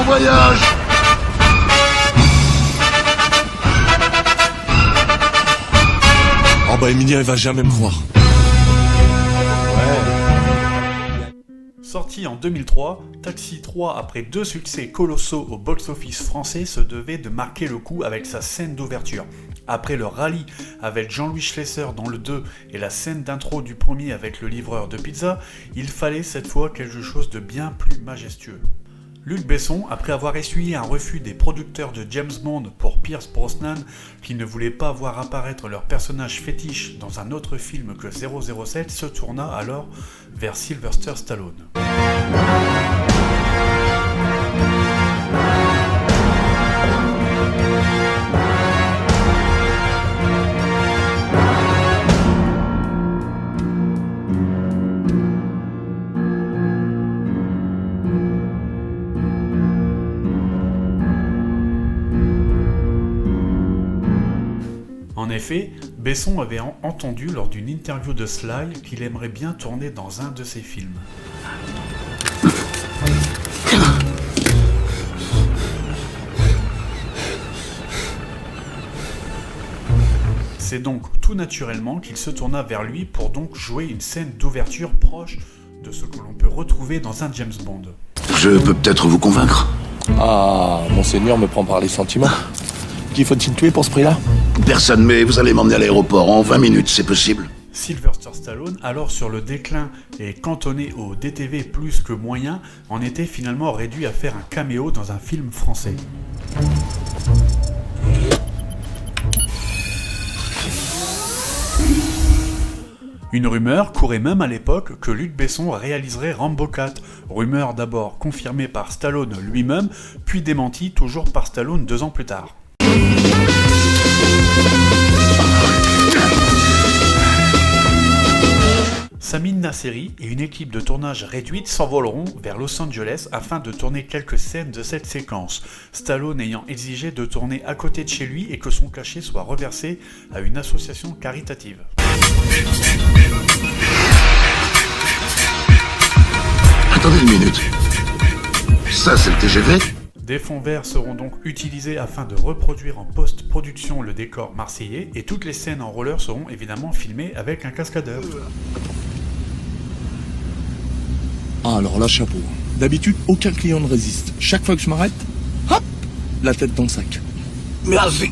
voyage. Oh bah Emilia, elle va jamais me croire. Sorti en 2003, Taxi 3, après 2 succès colossaux au box-office français, se devait de marquer le coup avec sa scène d'ouverture. Après le rallye avec Jean-Louis Schlesser dans le 2 et la scène d'intro du premier avec le livreur de pizza, il fallait cette fois quelque chose de bien plus majestueux. Luc Besson, après avoir essuyé un refus des producteurs de James Bond pour Pierce Brosnan, qui ne voulaient pas voir apparaître leur personnage fétiche dans un autre film que 007, se tourna alors vers Sylvester Stallone. En effet, Besson avait entendu lors d'une interview de Sly qu'il aimerait bien tourner dans un de ses films. C'est donc tout naturellement qu'il se tourna vers lui pour donc jouer une scène d'ouverture proche de ce que l'on peut retrouver dans un James Bond. Je peux peut-être vous convaincre. Ah, monseigneur me prend par les sentiments. Qui faut-il tuer pour ce prix-là? Personne, mais vous allez m'emmener à l'aéroport en 20 minutes, c'est possible? Sylvester Stallone, alors sur le déclin et cantonné au DTV plus que moyen, en était finalement réduit à faire un caméo dans un film français. Une rumeur courait même à l'époque que Luc Besson réaliserait Rambo 4, rumeur d'abord confirmée par Stallone lui-même, puis démentie toujours par Stallone 2 ans plus tard. Samir Nasseri et une équipe de tournage réduite s'envoleront vers Los Angeles afin de tourner quelques scènes de cette séquence, Stallone ayant exigé de tourner à côté de chez lui et que son cachet soit reversé à une association caritative. Attendez une minute. Ça, c'est le TGV? Des fonds verts seront donc utilisés afin de reproduire en post-production le décor marseillais et toutes les scènes en roller seront évidemment filmées avec un cascadeur. Ah alors là, chapeau. D'habitude, aucun client ne résiste. Chaque fois que je m'arrête, hop, la tête dans le sac. Merci.